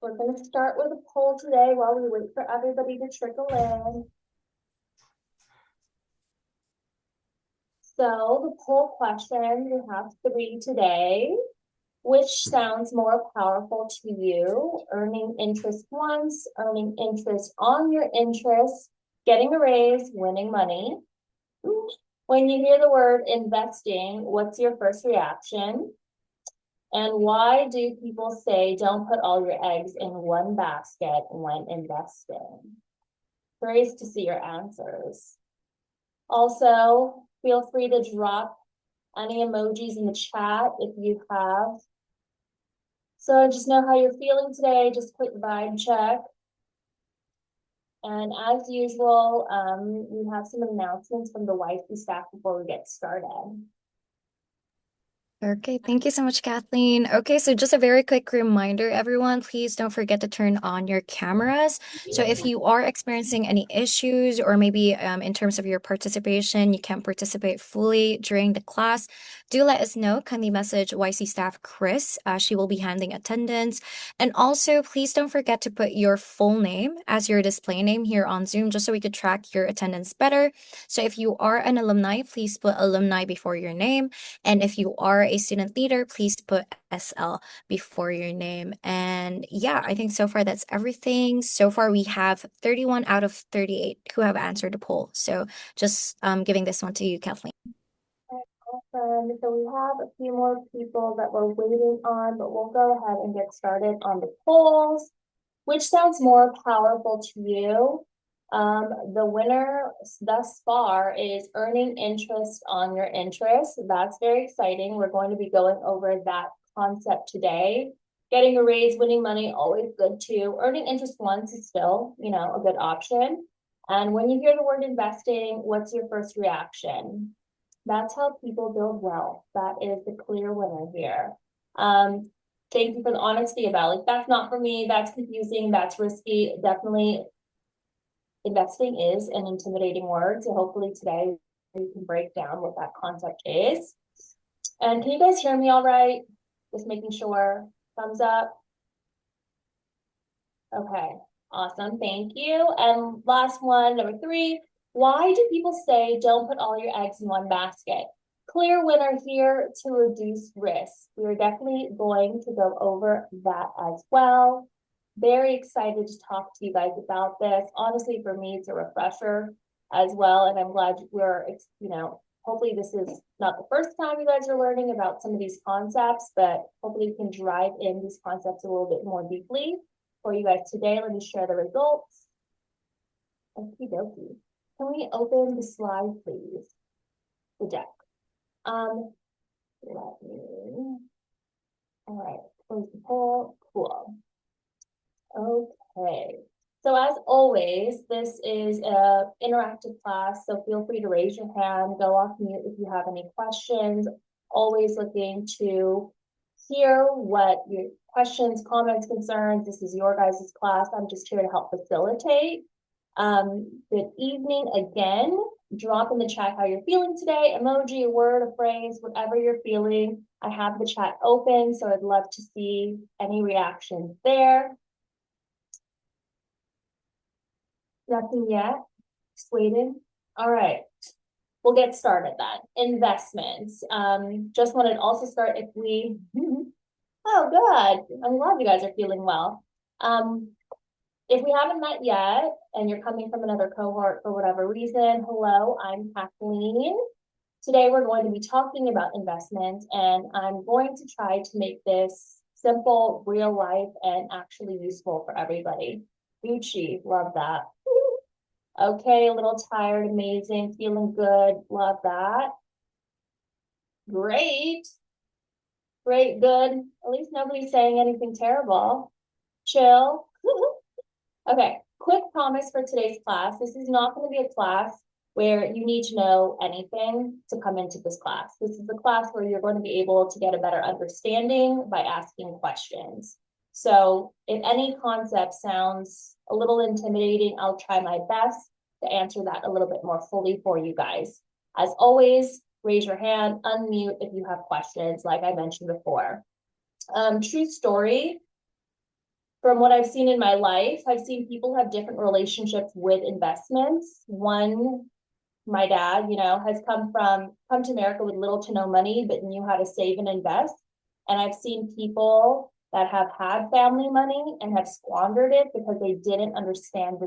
We're going to start with a poll today while we wait for everybody to trickle in. So the poll question, we have three today. Which sounds more powerful to you? Earning interest once, earning interest on your interest, getting a raise, winning money. When you hear the word investing, what's your first reaction? And why do people say don't put all your eggs in one basket when investing? Curious to see your answers. Also, feel free to drop any emojis in the chat if you have. So just know how you're feeling today. Just quick vibe check. And as usual, we have some announcements from the YC staff before we get started. Okay, thank you so much, Kathleen. Okay, so just a very quick reminder, everyone, please don't forget to turn on your cameras. So if you are experiencing any issues or maybe in terms of your participation, you can't participate fully during the class, do let us know. Kindly message YC staff Chris. She will be handling attendance. And also, please don't forget to put your full name as your display name here on Zoom, just so we could track your attendance better. So if you are an alumni, please put alumni before your name. And if you are a student leader, please put SL before your name. And yeah, I think so far that's everything. So far, we have 31 out of 38 who have answered the poll. So just giving this one to you, Kathleen. Awesome. So we have a few more people that we're waiting on, but we'll go ahead and get started on the polls. Which sounds more powerful to you? The winner thus far is earning interest on your interest. That's very exciting. We're going to be going over that concept today. Getting a raise, winning money, always good too. Earning interest once is still, a good option. And when you hear the word investing, what's your first reaction? That's how people build wealth. That is the clear winner here. Thank you for the honesty about like, that's not for me, that's confusing, that's risky. Definitely investing is an intimidating word. So hopefully today we can break down what that concept is. And can you guys hear me all right? Just making sure. Thumbs up. Okay, awesome, thank you. And last one, number three, why do people say don't put all your eggs in one basket? Clear winner here to reduce risk. We're definitely going to go over that as well. Very excited to talk to you guys about this. Honestly, for me, it's a refresher as well. And I'm glad we're, hopefully this is not the first time you guys are learning about some of these concepts, but hopefully you can drive in these concepts a little bit more deeply for you guys today. Let me share the results. Okie dokie. Can we open the slide, please? The deck. Let me, all right, close the poll, cool. Okay, so as always, this is a interactive class, so feel free to raise your hand, go off mute if you have any questions. Always looking to hear what your questions, comments, concerns. This is your guys' class. I'm just here to help facilitate. Good evening again. Drop in the chat how you're feeling today, emoji, a word, a phrase, whatever you're feeling. I have the chat open, so I'd love to see any reactions there. Nothing yet. Just waiting. All right. We'll get started then. Investments. Just wanted to also start if we, oh, good. I'm glad you guys are feeling well. If we haven't met yet and you're coming from another cohort for whatever reason, hello, I'm Kathleen. Today we're going to be talking about investments, and I'm going to try to make this simple, real life, and actually useful for everybody. Gucci, love that. Okay, a little tired, amazing, feeling good, love that. Great, great, good. At least nobody's saying anything terrible. Chill. Okay, quick promise for today's class. This is not going to be a class where you need to know anything to come into this class. This is a class where you're going to be able to get a better understanding by asking questions. So if any concept sounds a little intimidating, I'll try my best to answer that a little bit more fully for you guys. As always, raise your hand, unmute if you have questions, like I mentioned before. True story. from what I've seen in my life, I've seen people have different relationships with investments. One, my dad, has come to America with little to no money, but knew how to save and invest. And I've seen people that have had family money and have squandered it because they didn't understand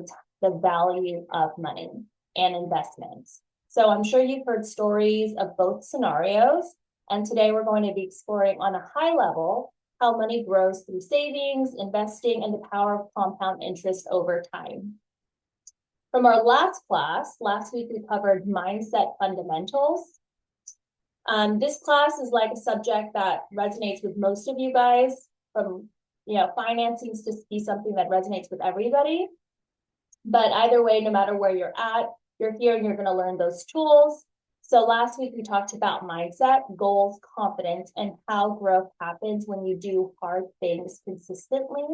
the value of money and investments. So I'm sure you've heard stories of both scenarios. And today we're going to be exploring on a high level how money grows through savings, investing, and the power of compound interest over time. From our last class, last week we covered mindset fundamentals. This class is like a subject that resonates with most of you guys, from finance seems to be something that resonates with everybody. But either way, no matter where you're here and you're going to learn those tools. So last week we talked about mindset, goals, confidence, and how growth happens when you do hard things consistently.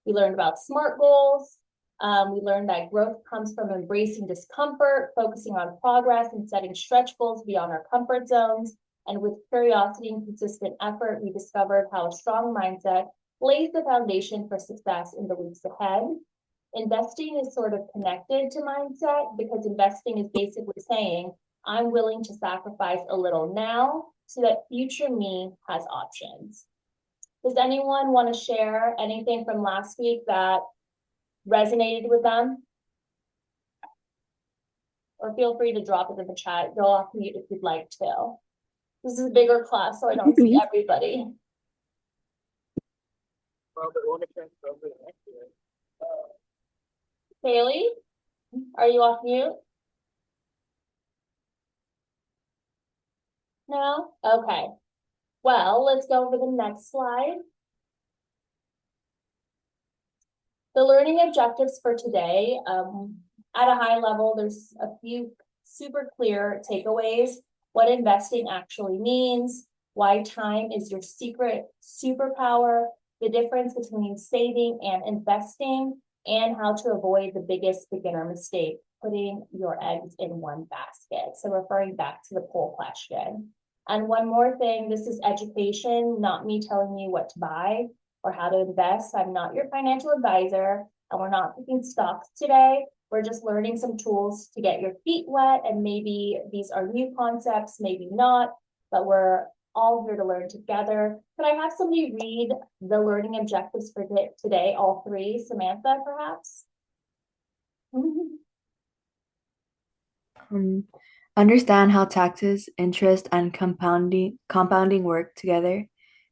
We learned about SMART goals. We learned that growth comes from embracing discomfort, focusing on progress, and setting stretch goals beyond our comfort zones. And with curiosity and consistent effort, we discovered how a strong mindset lays the foundation for success in the weeks ahead. Investing is sort of connected to mindset because investing is basically saying, I'm willing to sacrifice a little now so that future me has options. Does anyone want to share anything from last week that resonated with them? Or feel free to drop it in the chat. Go off mute if you'd like to. This is a bigger class, so I don't see everybody. Haley, are you off mute? No? Okay. Well, let's go over the next slide. The learning objectives for today, at a high level, there's a few super clear takeaways. What investing actually means, why time is your secret superpower, the difference between saving and investing, and how to avoid the biggest beginner mistake, putting your eggs in one basket. So referring back to the poll question. And one more thing, this is education, not me telling you what to buy or how to invest. I'm not your financial advisor, and we're not picking stocks today. We're just learning some tools to get your feet wet, and maybe these are new concepts, maybe not, but we're all here to learn together. Could I have somebody read the learning objectives for today, all three? Samantha, perhaps? Understand how taxes, interest, and compounding work together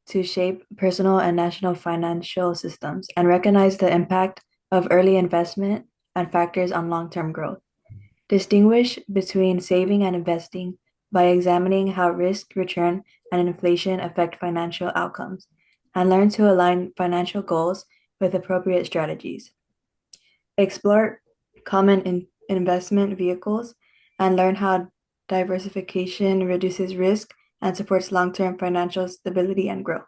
to shape personal and national financial systems, and recognize the impact of early investment and factors on long-term growth. Distinguish between saving and investing by examining how risk, return, and inflation affect financial outcomes, and learn to align financial goals with appropriate strategies. Explore common investment vehicles and learn how diversification reduces risk and supports long-term financial stability and growth.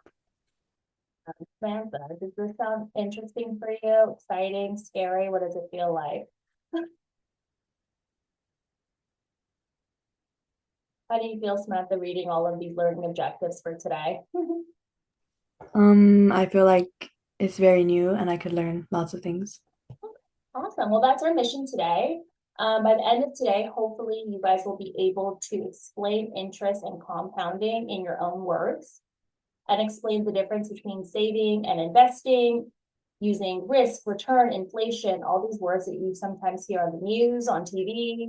Samantha, does this sound interesting for you? Exciting, scary? What does it feel like? How do you feel, Samantha, reading all of these learning objectives for today? I feel like it's very new and I could learn lots of things. Awesome. Well, that's our mission today. By the end of today, hopefully you guys will be able to explain interest and compounding in your own words and explain the difference between saving and investing, using risk, return, inflation, all these words that you sometimes hear on the news, on TV.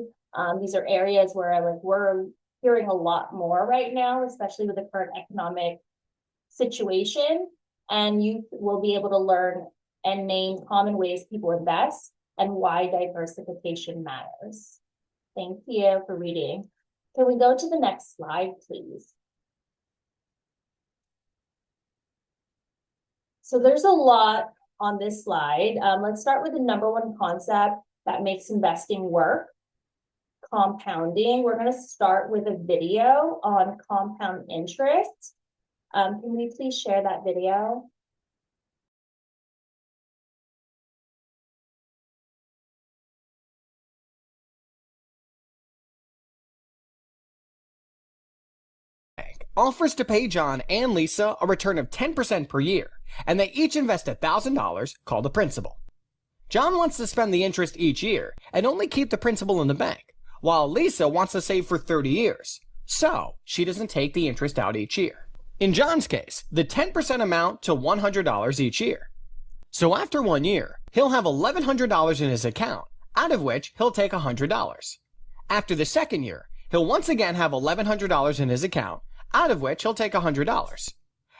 These are areas where we're hearing a lot more right now, especially with the current economic situation. And you will be able to learn and name common ways people invest and why diversification matters. Thank you for reading. Can we go to the next slide, please? So there's a lot on this slide. Let's start with the number one concept that makes investing work, compounding. We're going to start with a video on compound interest. Can we please share that video? offers to pay John and Lisa a return of 10% per year, and they each invest $1,000 called a principal. John wants to spend the interest each year and only keep the principal in the bank, while Lisa wants to save for 30 years, so she doesn't take the interest out each year. In John's case, the 10% amount to $100 each year. So after 1 year, he'll have $1,100 in his account, out of which he'll take $100. After the second year, he'll once again have $1,100 in his account, out of which he'll take $100.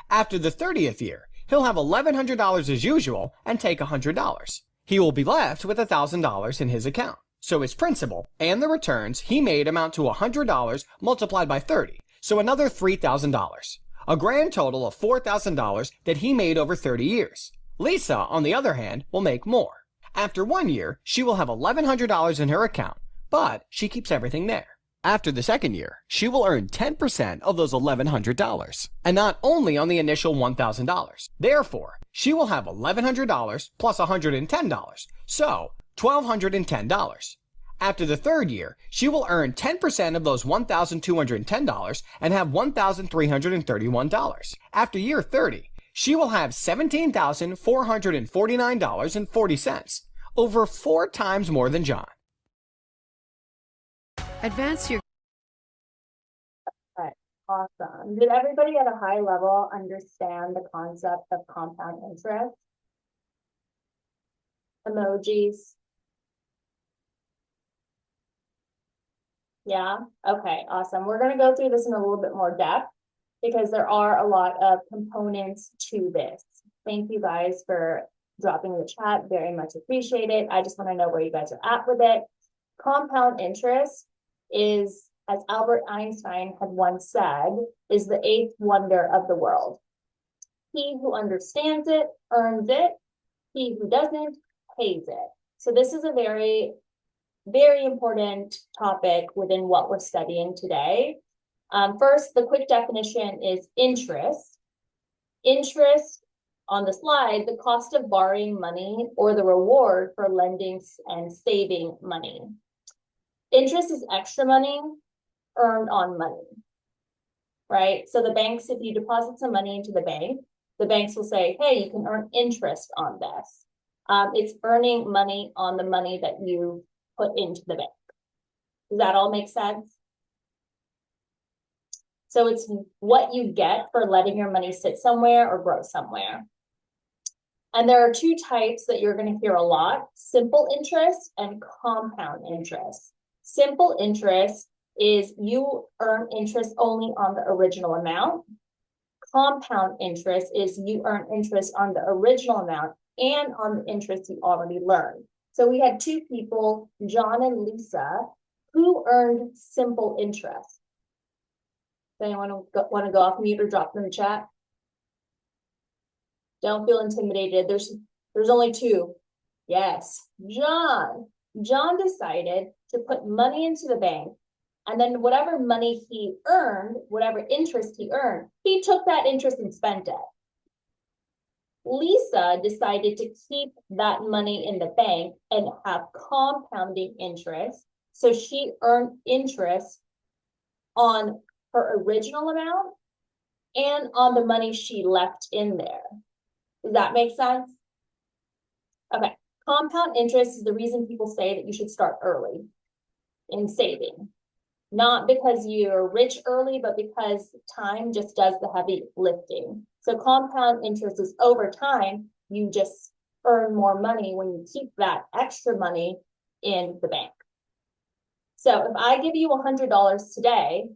After the 30th year, he'll have $1,100 as usual and take $100. He will be left with $1,000 in his account. So his principal and the returns he made amount to $100 multiplied by 30, so another $3,000. A grand total of $4,000 that he made over 30 years. Lisa, on the other hand, will make more. After 1 year, she will have $1,100 in her account, but she keeps everything there. After the second year, she will earn 10% of those $1,100, and not only on the initial $1,000. Therefore, she will have $1,100 plus $110, so $1,210. After the third year, she will earn 10% of those $1,210 and have $1,331. After year 30, she will have $17,449.40, over 4 times more than John. Advance your Right. Awesome. Did everybody at a high level understand the concept of compound interest? Emojis. Yeah, okay, awesome. We're gonna go through this in a little bit more depth because there are a lot of components to this. Thank you guys for dropping in the chat, very much appreciate it. I just want to know where you guys are at with it. Compound interest is, as Albert Einstein had once said, is the 8th wonder of the world. He who understands it earns it. He who doesn't pays it. So this is a very, very important topic within what we're studying today. First, the quick definition is interest. Interest, on the slide, the cost of borrowing money or the reward for lending and saving money. Interest is extra money earned on money, right? So the banks, if you deposit some money into the banks will say, hey, you can earn interest on this. It's earning money on the money that you put into the bank. Does that all make sense? So it's what you get for letting your money sit somewhere or grow somewhere. And there are 2 types that you're going to hear a lot: simple interest and compound interest. Simple interest is you earn interest only on the original amount. Compound interest is you earn interest on the original amount and on the interest you already learned. So we had 2 people, John and Lisa, who earned simple interest. Does anyone want to go off mute or drop in the chat? Don't feel intimidated. There's only 2. Yes, John. John decided to put money into the bank, and then whatever money he earned, whatever interest he earned, he took that interest and spent it. Lisa decided to keep that money in the bank and have compounding interest. So she earned interest on her original amount and on the money she left in there. Does that make sense? Okay. Compound interest is the reason people say that you should start early in saving. Not because you're rich early, but because time just does the heavy lifting. So compound interest is over time, you just earn more money when you keep that extra money in the bank. So if I give you $100 today,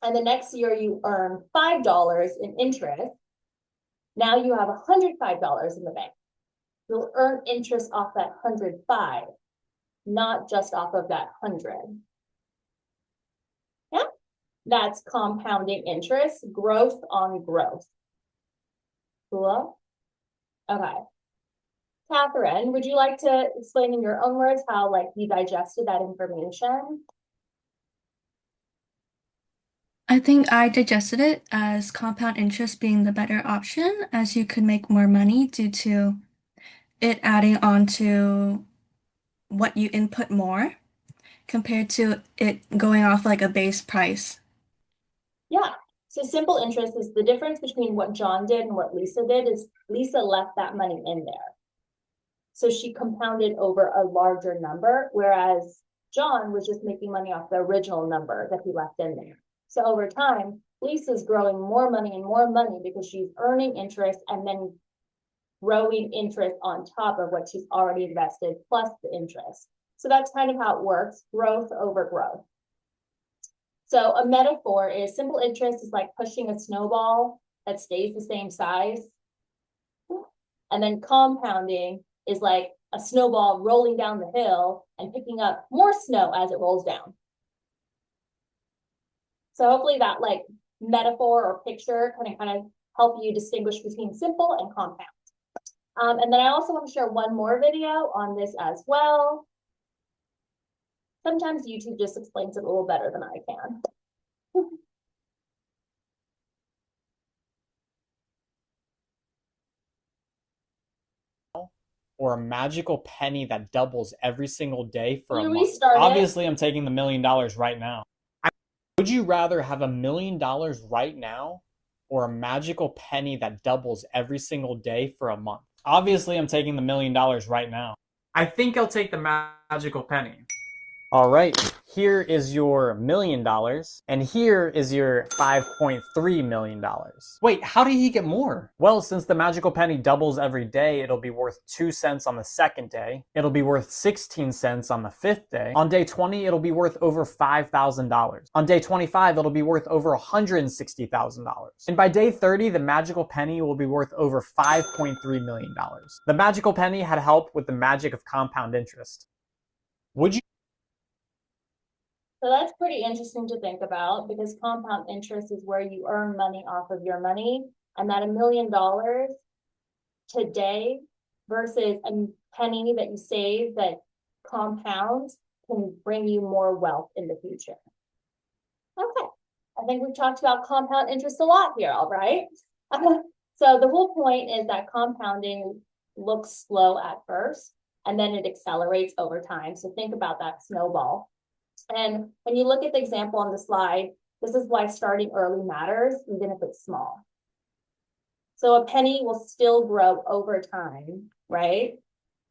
and the next year you earn $5 in interest, now you have $105 in the bank. You'll earn interest off that 105, not just off of that 100. Yeah, that's compounding interest, growth on growth. Cool. Okay. Catherine, would you like to explain in your own words how you digested that information? I think I digested it as compound interest being the better option, as you could make more money due to it adding on to what you input more compared to it going off like a base price. Yeah. So simple interest is the difference between what John did and what Lisa did is Lisa left that money in there. So she compounded over a larger number, whereas John was just making money off the original number that he left in there. So over time, Lisa's growing more money and more money because she's earning interest and then growing interest on top of what she's already invested plus the interest. So that's kind of how it works, growth over growth. So a metaphor is simple interest is like pushing a snowball that stays the same size. And then compounding is like a snowball rolling down the hill and picking up more snow as it rolls down. So hopefully that like metaphor or picture can kind of help you distinguish between simple and compound. And then I also want to share one more video on this as well. Sometimes YouTube just explains it a little better than I can. Or a magical penny that doubles every single day for Can a you month. restart it? Obviously, I'm taking the $1 million right now. Would you rather have $1 million right now or a magical penny that doubles every single day for a month? Obviously, I'm taking the $1 million right now. I think I'll take the magical penny. All right, here is your $1 million, and here is your $5.3 million. Wait, how did he get more? Well, since the magical penny doubles every day, it'll be worth 2 cents on the second day. It'll be worth 16 cents on the 5th day. On day 20, it'll be worth over $5,000. On day 25, it'll be worth over $160,000. And by day 30, the magical penny will be worth over $5.3 million. The magical penny had help with the magic of compound interest. Would you? So that's pretty interesting to think about because compound interest is where you earn money off of your money, and that $1 million today versus a penny that you save that compounds can bring you more wealth in the future. Okay, I think we've talked about compound interest a lot here, all right? So the whole point is that compounding looks slow at first, and then it accelerates over time. So think about that snowball. And when you look at the example on the slide, this is why starting early matters, even if it's small. So a penny will still grow over time, right?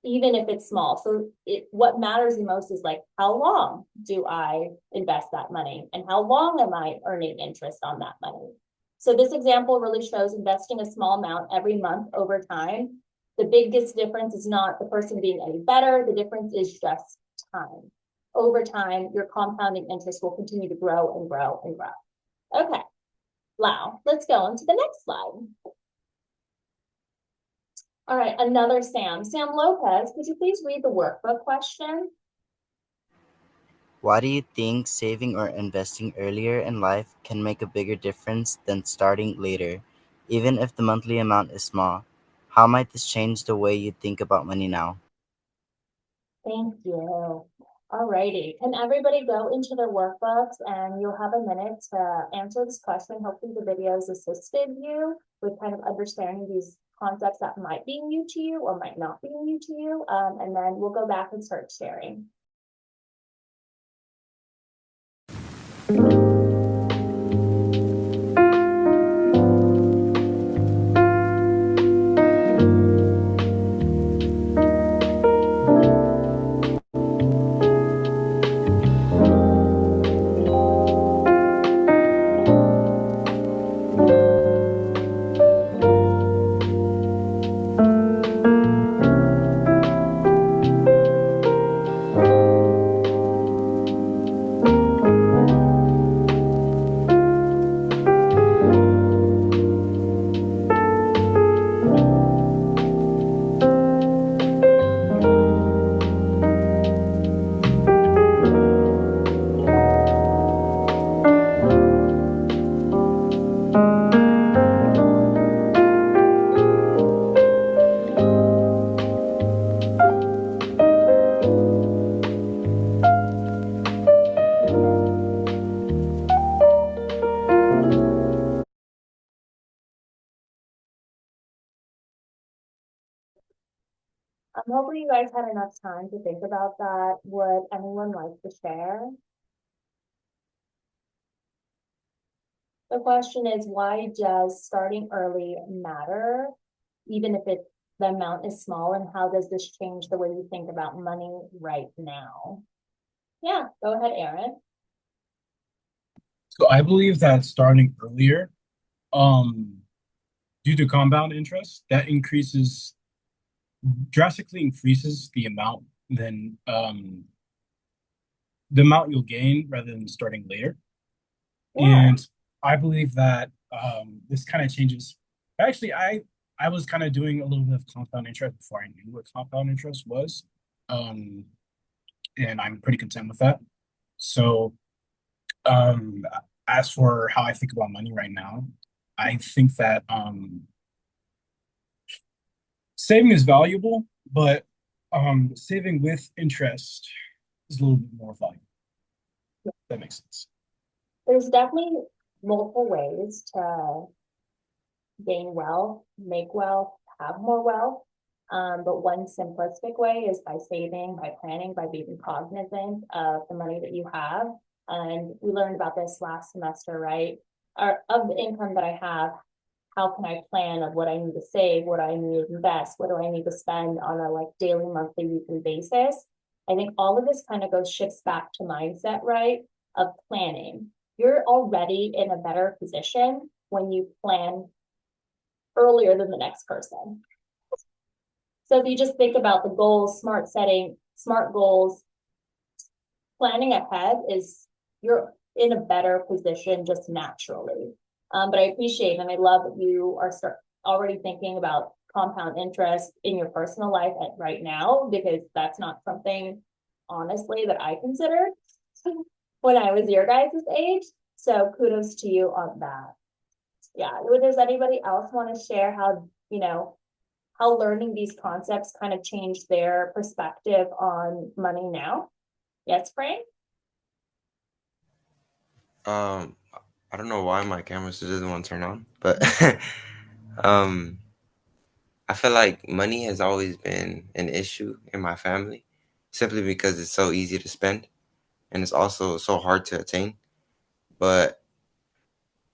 Even if it's small. So what matters the most is like, how long do I invest that money? And how long am I earning interest on that money? So this example really shows investing a small amount every month over time. The biggest difference is not the person being any better. The difference is just time. Over time, your compounding interest will continue to grow and grow and grow. Okay, wow, let's go on to the next slide. All right, another Sam. Sam Lopez, could you please read the workbook question? Why do you think saving or investing earlier in life can make a bigger difference than starting later, even if the monthly amount is small? How might this change the way you think about money now? Thank you. All righty, can everybody go into their workbooks and you'll have a minute to answer this question. Hopefully the videos assisted you with kind of understanding these concepts that might be new to you or might not be new to you. And then we'll go back and start sharing. Hopefully you guys had enough time to think about that. Would anyone like to share? The question is, why does starting early matter, even if the amount is small, and how does this change the way you think about money right now? Yeah, go ahead, Aaron. So I believe that starting earlier, um, due to compound interest, that drastically increases the amount you'll gain rather than starting later. Yeah. And I believe that this kind of changes. Actually, I was kind of doing a little bit of compound interest before I knew what compound interest was. Um, and I'm pretty content with that. So, um, as for how I think about money right now, I think that saving is valuable, but saving with interest is a little bit more valuable. That makes sense. There's definitely multiple ways to gain wealth, make wealth, have more wealth. But one simplistic way is by saving, by planning, by being cognizant of the money that you have. And we learned about this last semester, right? Or of the income that I have, how can I plan of what I need to save, what I need to invest, what do I need to spend on a like daily, monthly, weekly basis? I think all of this kind of shifts back to mindset, right? Of planning. You're already in a better position when you plan earlier than the next person. So if you just think about the goals, smart setting, smart goals, planning ahead you're in a better position just naturally. But I appreciate and I love that you are already thinking about compound interest in your personal life right now, because that's not something, honestly, that I considered when I was your guys' age. So kudos to you on that. Yeah. Does anybody else want to share how learning these concepts kind of changed their perspective on money now? Yes, Frank? I don't know why my camera still doesn't want to turn on, but um, I feel like money has always been an issue in my family simply because it's so easy to spend and it's also so hard to attain. But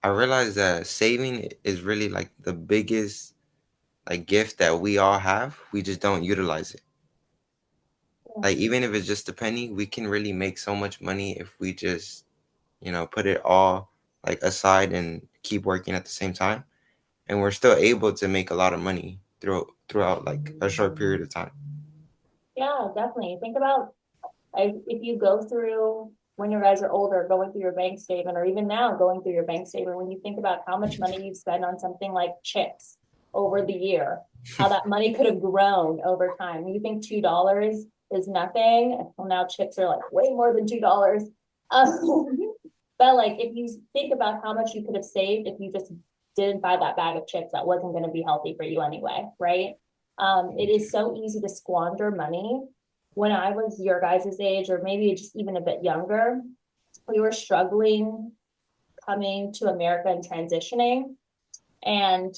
I realized that saving is really like the biggest like gift that we all have. We just don't utilize it. Like even if it's just a penny, we can really make so much money if we just, put it all like aside and keep working at the same time. And we're still able to make a lot of money throughout like a short period of time. Yeah, definitely. Think about if you go through when you guys are older, going through your bank statement, or even now going through your bank statement, when you think about how much money you've spent on something like chips over the year, how that money could have grown over time. You think $2 is nothing. Well, now chips are like way more than $2. But like if you think about how much you could have saved if you just didn't buy that bag of chips that wasn't going to be healthy for you anyway, right? It is so easy to squander money. When I was your guys' age, or maybe just even a bit younger, we were struggling coming to America and transitioning. And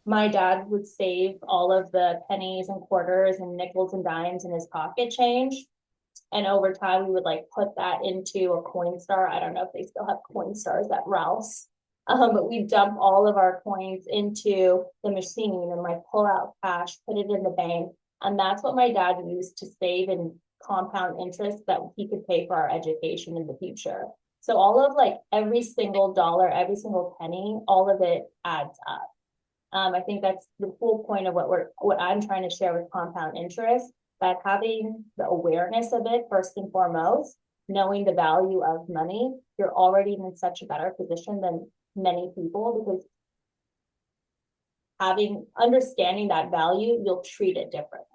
my dad would save all of the pennies and quarters and nickels and dimes in his pocket change. And over time, we would like put that into a Coinstar. I don't know if they still have Coinstars at Ralph's. But we dump all of our coins into the machine and like pull out cash, put it in the bank. And that's what my dad used to save in compound interest that he could pay for our education in the future. So all of like every single dollar, every single penny, all of it adds up. I think that's the whole point of what I'm trying to share with compound interest, that having the awareness of it first and foremost, knowing the value of money, you're already in such a better position than many people, because understanding that value, you'll treat it differently.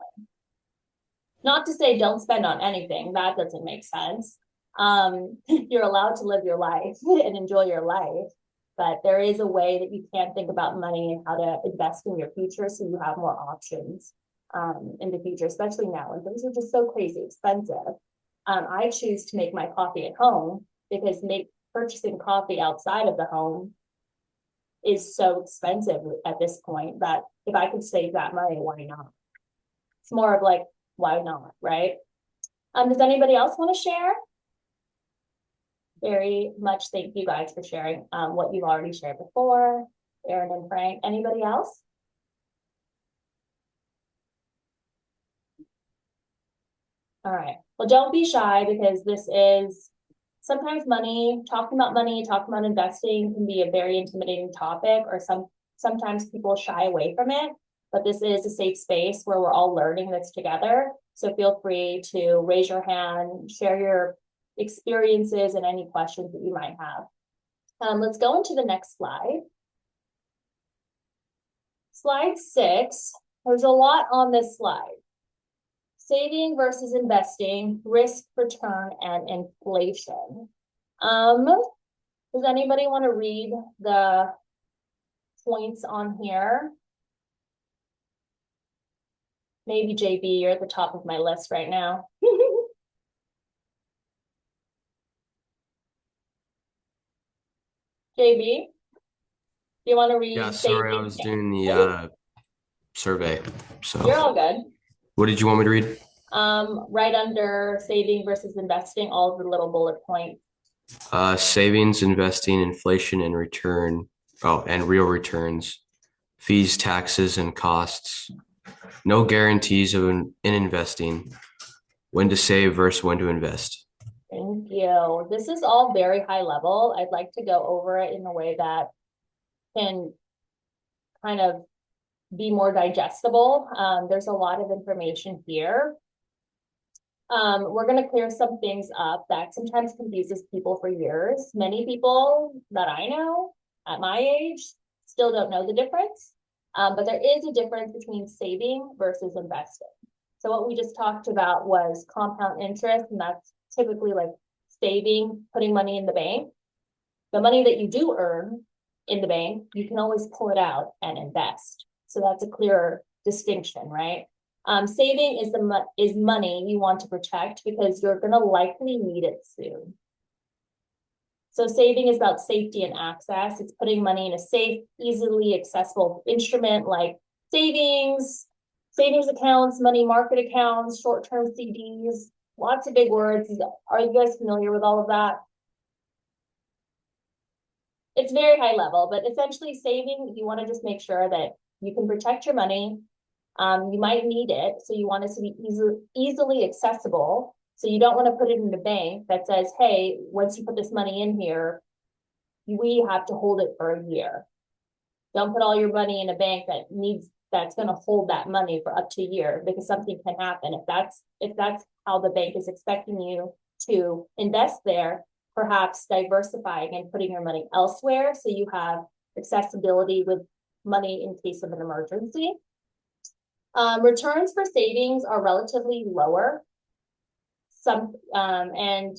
Not to say don't spend on anything, that doesn't make sense. You're allowed to live your life and enjoy your life, but there is a way that you can think about money and how to invest in your future so you have more options in the future, especially now when things are just so crazy expensive. I choose to make my coffee at home because purchasing coffee outside of the home is so expensive at this point that if I could save that money, why not? It's more of like, why not, right? Does anybody else want to share? Very much thank you guys for sharing what you've already shared before, Aaron and Frank. Anybody else? All right. Well, don't be shy, because this is sometimes talking about investing can be a very intimidating topic, or sometimes people shy away from it, but this is a safe space where we're all learning this together. So feel free to raise your hand, share your experiences and any questions that you might have. Let's go into the next slide. Slide 6, there's a lot on this slide. Saving versus investing, risk, return, and inflation. Does anybody want to read the points on here? Maybe JB, you're at the top of my list right now. JB, do you want to read? Yeah, sorry, I was doing the survey. So you're all good. What did you want me to read? Right under saving versus investing, all of the little bullet points. Savings, investing, inflation, and return. Oh, and real returns, fees, taxes, and costs. No guarantees in investing. When to save versus when to invest. Thank you. This is all very high level. I'd like to go over it in a way that can kind of be more digestible. There's a lot of information here. We're going to clear some things up that sometimes confuses people for years. Many people that I know at my age still don't know the difference. But there is a difference between saving versus investing. So what we just talked about was compound interest, and that's typically like saving, putting money in the bank. The money that you do earn in the bank, you can always pull it out and invest. So that's a clearer distinction, right? Saving is money you want to protect because you're going to likely need it soon. So saving is about safety and access. It's putting money in a safe, easily accessible instrument like savings accounts, money market accounts, short-term CDs, lots of big words. Are you guys familiar with all of that? It's very high level, but essentially saving, you want to just make sure that you can protect your money. You might need it, so you want it to be easily accessible. So you don't want to put it in the bank that says, hey, once you put this money in here, we have to hold it for a year. Don't put all your money in a bank that's going to hold that money for up to a year, because something can happen. If that's how the bank is expecting you to invest there, perhaps diversifying and putting your money elsewhere so you have accessibility with money in case of an emergency. Returns for savings are relatively lower. And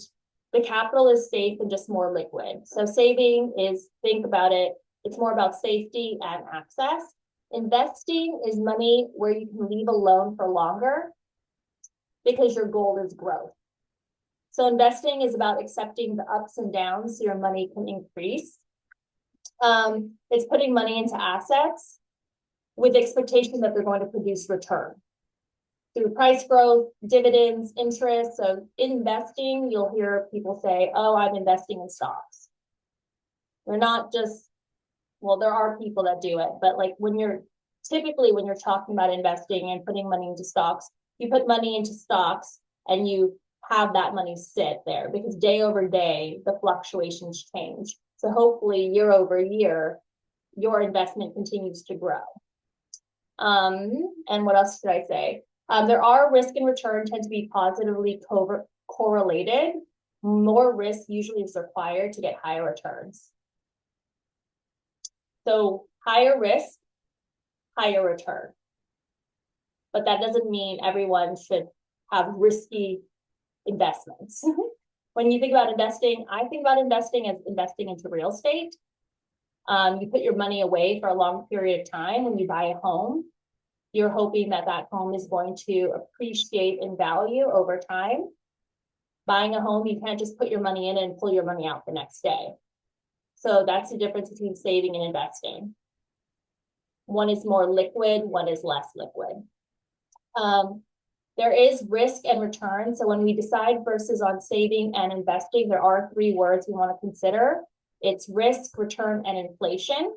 the capital is safe and just more liquid. So saving is, think about it, it's more about safety and access. Investing is money where you can leave a loan for longer because your goal is growth. So investing is about accepting the ups and downs so your money can increase. It's putting money into assets with expectation that they're going to produce return through price growth, dividends, interest. So investing, you'll hear people say, oh, I'm investing in stocks. They're not just, well, there are people that do it, but like when you're talking about investing and putting money into stocks, you put money into stocks and you have that money sit there because day over day, the fluctuations change. So hopefully year over year, your investment continues to grow. And what else did I say? There are risk and return tend to be positively correlated. More risk usually is required to get higher returns. So higher risk, higher return. But that doesn't mean everyone should have risky investments. When you think about investing, I think about investing as investing into real estate. You put your money away for a long period of time. When you buy a home, you're hoping that that home is going to appreciate in value over time. Buying a home, you can't just put your money in and pull your money out the next day. So that's the difference between saving and investing. One is more liquid, one is less liquid. There is risk and return. So when we decide versus on saving and investing, there are 3 words we want to consider. It's risk, return, and inflation.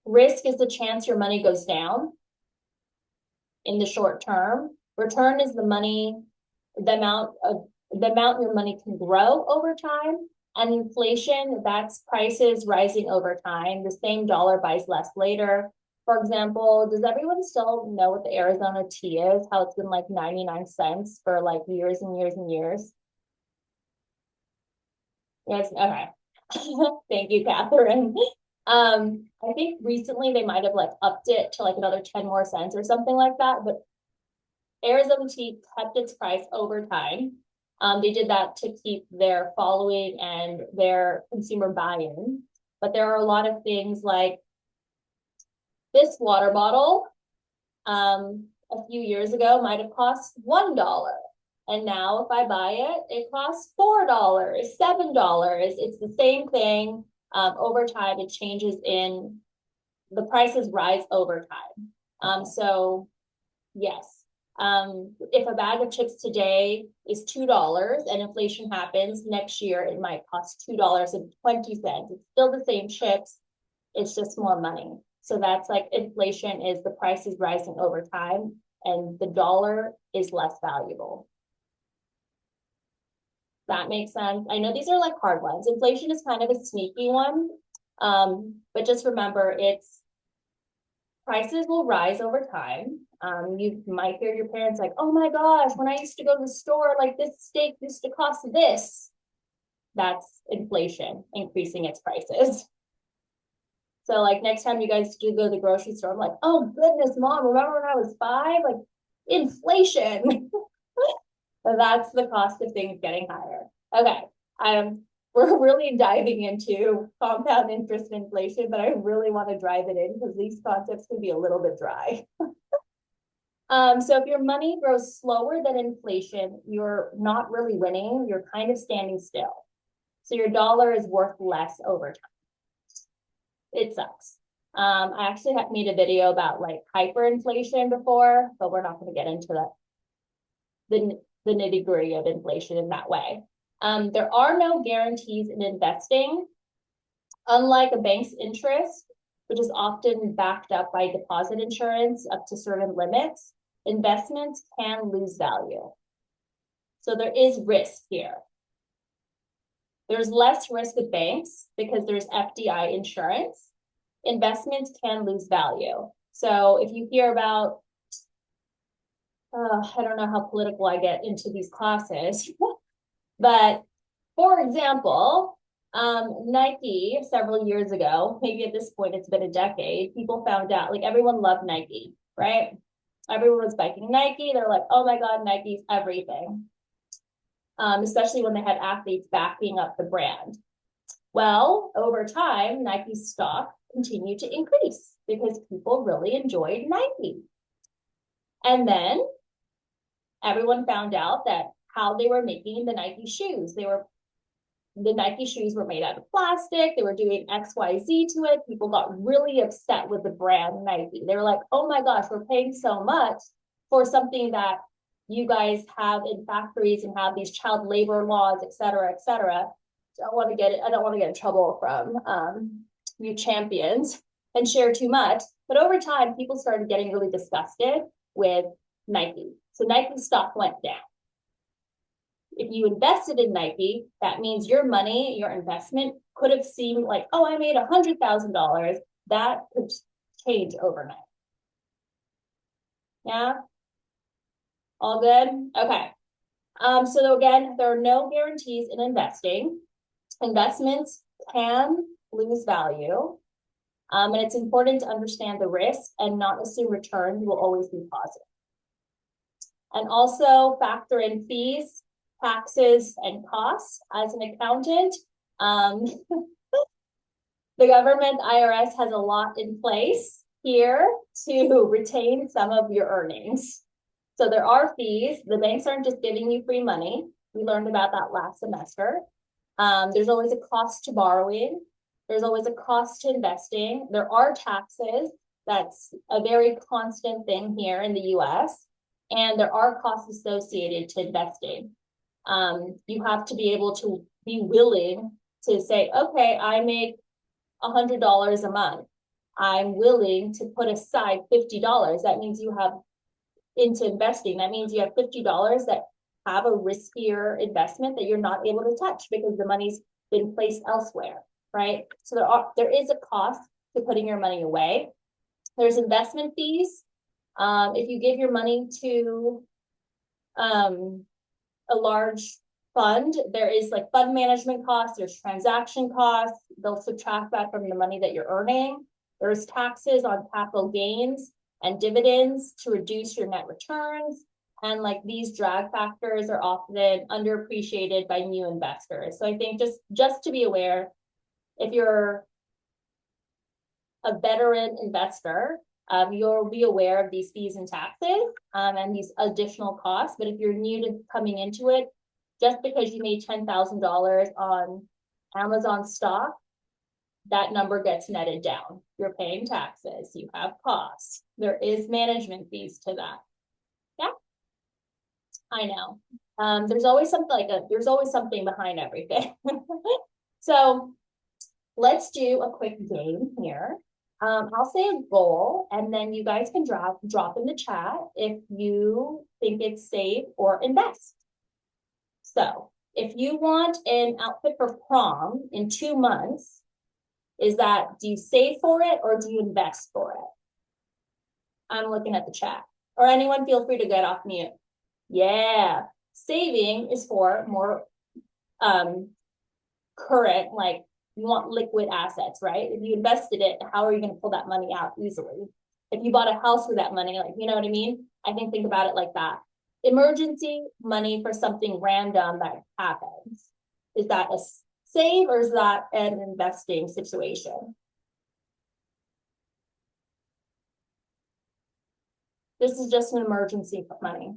Risk is the chance your money goes down in the short term. Return is the amount your money can grow over time. And inflation, that's prices rising over time. The same dollar buys less later. For example, does everyone still know what the Arizona tea is? How it's been like 99 cents for like years and years and years? Yes, okay. Thank you, Catherine. I think recently they might have like upped it to like another 10 more cents or something like that, but Arizona tea kept its price over time. They did that to keep their following and their consumer buy-in. But there are a lot of things like this water bottle, a few years ago might have cost $1. And now if I buy it, it costs $4, $7. It's the same thing. Over time, it changes in the prices rise over time. So yes. If a bag of chips today is $2 and inflation happens next year, it might cost $2.20. It's still the same chips, it's just more money. So that's like inflation is the price is rising over time and the dollar is less valuable. That makes sense. I know these are like hard ones. Inflation is kind of a sneaky one, but just remember prices will rise over time. You might hear your parents like, oh my gosh, when I used to go to the store, like this steak used to cost this. That's inflation increasing its prices. So like next time you guys do go to the grocery store, I'm like, oh goodness, mom, remember when I was 5? Like inflation. So that's the cost of things getting higher. Okay, we're really diving into compound interest and inflation, but I really want to drive it in because these concepts can be a little bit dry. So if your money grows slower than inflation, you're not really winning, you're kind of standing still. So your dollar is worth less over time. It sucks. I actually have made a video about like hyperinflation before, but we're not going to get into the nitty-gritty of inflation in that way. There are no guarantees in investing. Unlike a bank's interest, which is often backed up by deposit insurance up to certain limits, investments can lose value. So there is risk here. There's less risk with banks because there's FDI insurance. Investments can lose value. So if you hear about, I don't know how political I get into these classes, but for example, Nike several years ago, maybe at this point it's been a decade, people found out, like everyone loved Nike, right? Everyone was biking Nike. They're like, oh my God, Nike's everything. Especially when they had athletes backing up the brand. Well, over time, Nike's stock continued to increase because people really enjoyed Nike. And then everyone found out that how they were making the Nike shoes. The Nike shoes were made out of plastic. They were doing XYZ to it. People got really upset with the brand Nike. They were like, oh my gosh, we're paying so much for something that you guys have in factories and have these child labor laws, et cetera, et cetera. So I don't want to get in trouble from you champions and share too much. But over time, people started getting really disgusted with Nike. So Nike stock went down. If you invested in Nike, that means your money, your investment could have seemed like, oh, I made $100,000. That could change overnight. Yeah? All good? Okay. So again, there are no guarantees in investing. Investments can lose value. And it's important to understand the risk and not assume returns will always be positive. And also factor in fees, taxes, and costs. As an accountant, the government, IRS, has a lot in place here to retain some of your earnings. So there are fees. The banks aren't just giving you free money. We learned about that last semester. There's always a cost to borrowing. There's always a cost to investing. There are taxes. That's a very constant thing here in the US. and there are costs associated to investing. You have to be able to be willing to say, okay, I make $100 a month. I'm willing to put aside $50. That means you have into investing. That means you have $50 that have a riskier investment that you're not able to touch because the money's been placed elsewhere, right? So there is a cost to putting your money away. There's investment fees. If you give your money to a large fund, there is like fund management costs, there's transaction costs. They'll subtract that from the money that you're earning. There's taxes on capital gains and dividends to reduce your net returns. And like these drag factors are often underappreciated by new investors. So I think just to be aware, if you're a veteran investor, you'll be aware of these fees and taxes and these additional costs. But if you're new to coming into it, just because you made $10,000 on Amazon stock, that number gets netted down. You're paying taxes, you have costs. There is management fees to that. Yeah, I know. There's always something behind everything. So let's do a quick game here. I'll say a goal, and then you guys can drop in the chat if you think it's safe or invest. So if you want an outfit for prom in 2 months, do you save for it or do you invest for it? I'm looking at the chat. Or anyone, feel free to get off mute. Yeah, saving is for more current, like you want liquid assets, right? If you invested it, how are you going to pull that money out easily? If you bought a house with that money, like, you know what I mean? I think about it like that. Emergency money for something random that happens. Is that a save or is that an investing situation? This is just an emergency money.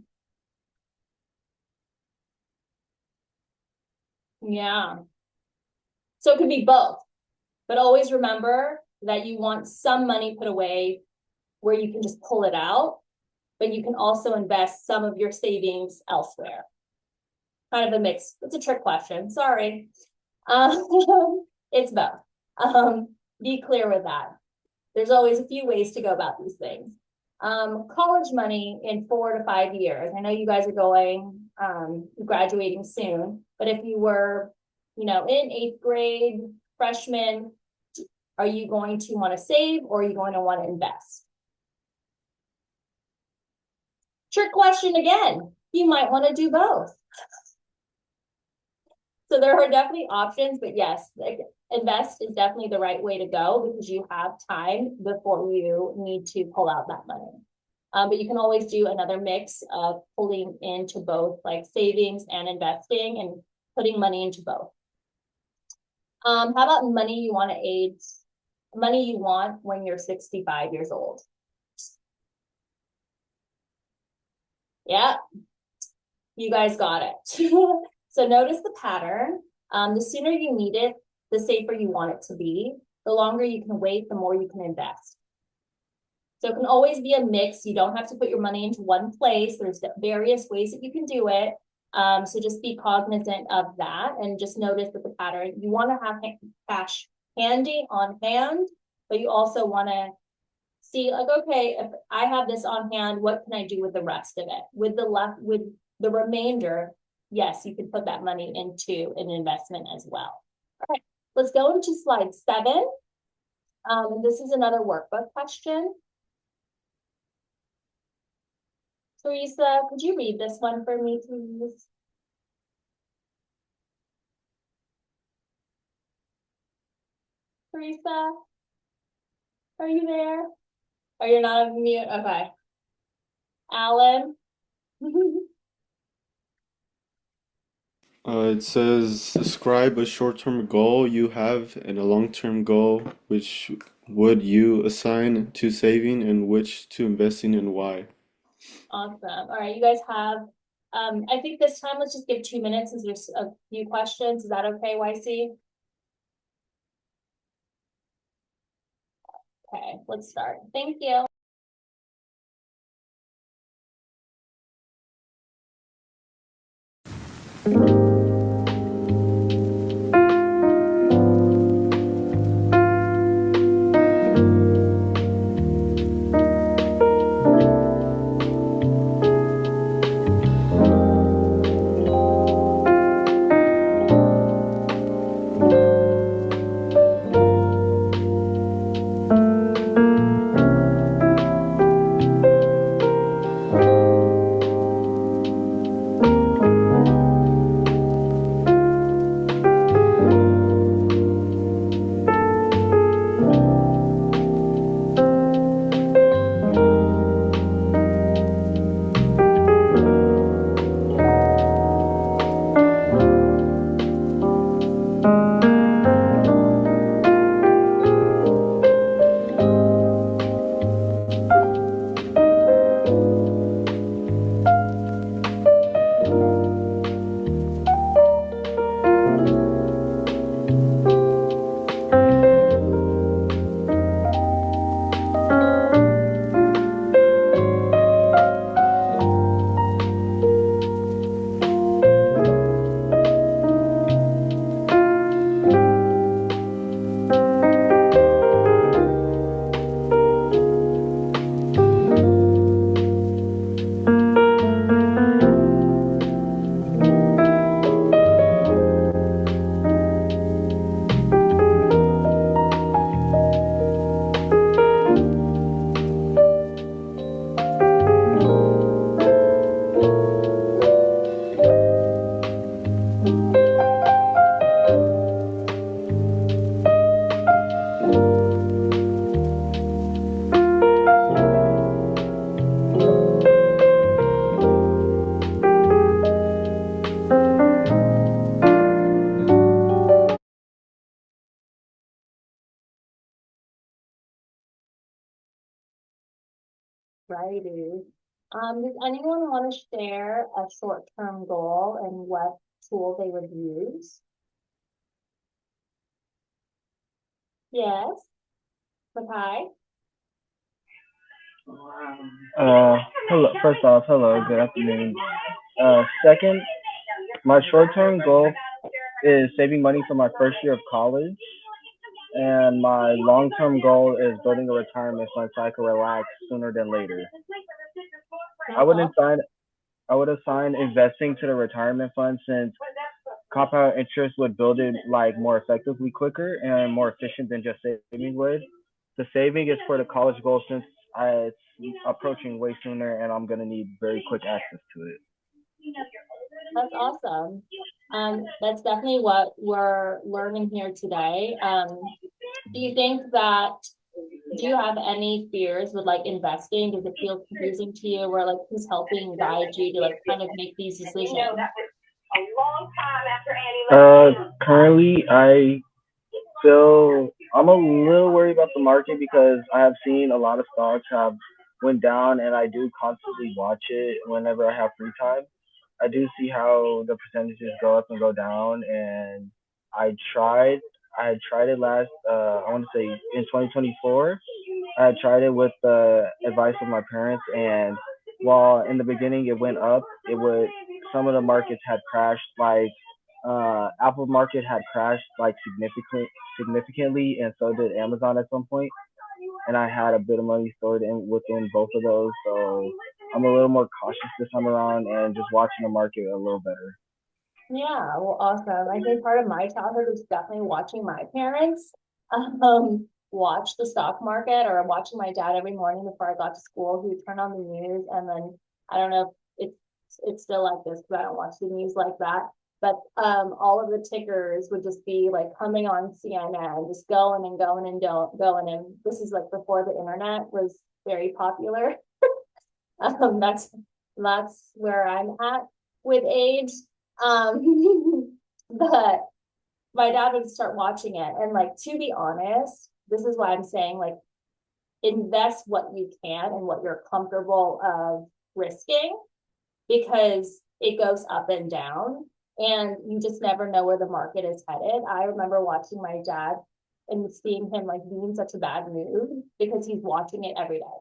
Yeah. So it could be both, but always remember that you want some money put away where you can just pull it out, but you can also invest some of your savings elsewhere. Kind of a mix. It's a trick question. Sorry. It's both. Be clear with that. There's always a few ways to go about these things. College money in 4 to 5 years. I know you guys are graduating soon, but if you were, in 8th grade, freshman, are you going to want to save or are you going to want to invest? Trick question again. You might want to do both. So there are definitely options, but yes, invest is definitely the right way to go because you have time before you need to pull out that money. But you can always do another mix of pulling into both, like savings and investing, and putting money into both. How about money you want when you're 65 years old? Yeah, you guys got it. So notice the pattern. The sooner you need it, the safer you want it to be. The longer you can wait, the more you can invest. So it can always be a mix. You don't have to put your money into one place. There's various ways that you can do it. So just be cognizant of that and just notice that the pattern, you want to have cash handy on hand, but you also want to see like, okay, if I have this on hand, what can I do with the rest of it? With the remainder, yes, you can put that money into an investment as well. All right, let's go into slide 7. This is another workbook question. Teresa, could you read this one for me, please? Teresa, are you there? Oh, you're not on mute? Okay. Alan? It says, describe a short-term goal you have and a long-term goal. Which would you assign to saving and which to investing and why? Awesome. All right, you guys have, I think this time let's just give 2 minutes as there's a few questions. Is that okay, YC? Okay, let's start. Thank you. Righty. Does anyone want to share a short-term goal and what tool they would use? Yes. Makai? Hello. First off, hello. Good afternoon. Second, my short-term goal is saving money for my first year of college, and my long-term goal is building a retirement fund so I can relax sooner than later. I would assign I would assign investing to the retirement fund since compound interest would build it like more effectively, quicker, and more efficient than just saving would. The saving is for the college goal since it's approaching way sooner, and I'm gonna need very quick access to it. That's awesome. That's definitely what we're learning here today. Do you think that, do you have any fears with like investing? Does it feel confusing to you, or like who's helping guide you to like kind of make these decisions? Currently, I'm a little worried about the market because I have seen a lot of stocks have went down, and I do constantly watch it whenever I have free time. I do see how the percentages go up and go down, and I tried. I had tried it last. I want to say in 2024. I had tried it with the advice of my parents, and while in the beginning it went up, it would some of the markets had crashed. Like Apple market had crashed like significantly, and so did Amazon at some point. And I had a bit of money stored in within both of those, so I'm a little more cautious this time around and just watching the market a little better. Yeah, well, awesome. I think part of my childhood was definitely watching my parents watch the stock market, or watching my dad every morning before I got to school. He would turn on the news, and then I don't know if it's still like this because I don't watch the news like that. But all of the tickers would just be like coming on CNN, just going and going and going. And this is like before the internet was very popular. That's where I'm at with age. But my dad would start watching it, and like, to be honest, this is why I'm saying like invest what you can and what you're comfortable of risking, because it goes up and down and you just never know where the market is headed. I remember watching my dad and seeing him like be in such a bad mood because he's watching it every day.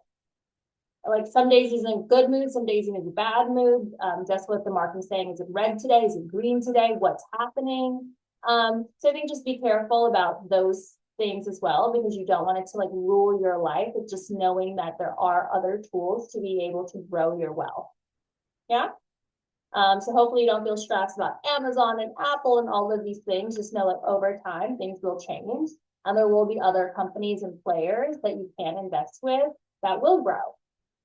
like some days he's in a good mood, some days he's in a bad mood. Just what the market is saying, is it red today? Is it green today? What's happening? So I think just be careful about those things as well, because you don't want it to like rule your life. It's just knowing that there are other tools to be able to grow your wealth. Yeah. So hopefully you don't feel stressed about Amazon and Apple and all of these things. Just know that over time, things will change. And there will be other companies and players that you can invest with that will grow,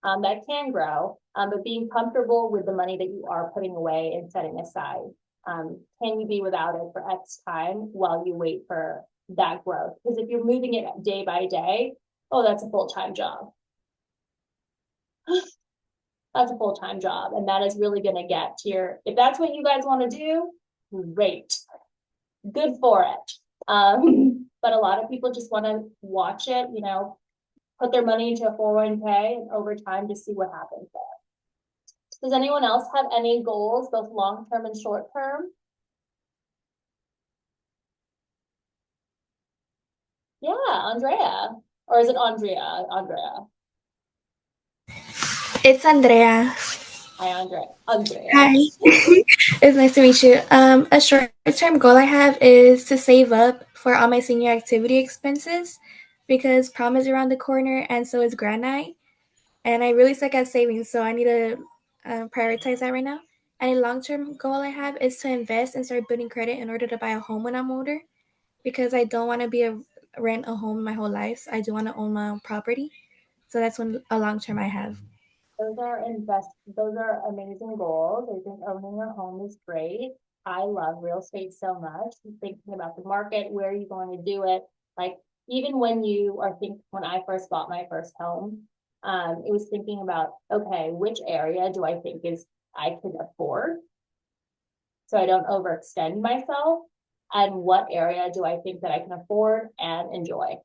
that can grow, but being comfortable with the money that you are putting away and setting aside. Can you be without it for X time while you wait for that growth? Because if you're moving it day by day, oh, that's a full-time job. That's a full-time job. And that is really going to get to your, if that's what you guys want to do, great. Good for it. But a lot of people just want to watch it, you know, put their money into a 401k and over time to see what happens there. Does anyone else have any goals, both long-term and short-term? Yeah, Andrea. Or is it Andrea? Andrea. It's Andrea. Hi, Andrea. Andrea. Hi. It's nice to meet you. A short-term goal I have is to save up for all my senior activity expenses because prom is around the corner and so is grad night. And I really suck at saving, so I need to prioritize that right now. And a long-term goal I have is to invest and start building credit in order to buy a home when I'm older because I don't want to rent a home my whole life. So I do want to own my own property. So that's a long-term I have. Those are amazing goals. I think owning a home is great. I love real estate so much. Thinking about the market, where are you going to do it? Like even when when I first bought my first home, it was thinking about, okay, which area do I think I could afford? So I don't overextend myself. And what area do I think that I can afford and enjoy?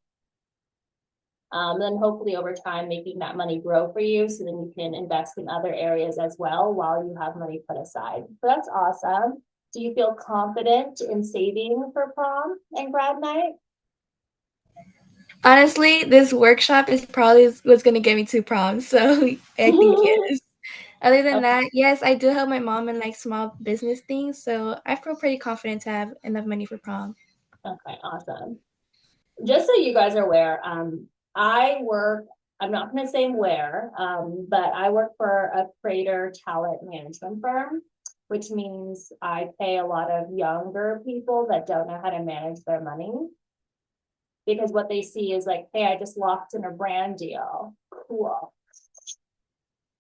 Then hopefully over time, making that money grow for you so then you can invest in other areas as well while you have money put aside. So that's awesome. Do you feel confident in saving for prom and grad night? Honestly, this workshop is probably what's going to get me to prom. So I think yes. Other than that, yes, I do help my mom in like small business things. So I feel pretty confident to have enough money for prom. Okay, awesome. Just so you guys are aware, I'm not going to say where, but I work for a creator talent management firm, which means I pay a lot of younger people that don't know how to manage their money. Because what they see is like, hey, I just locked in a brand deal. Cool.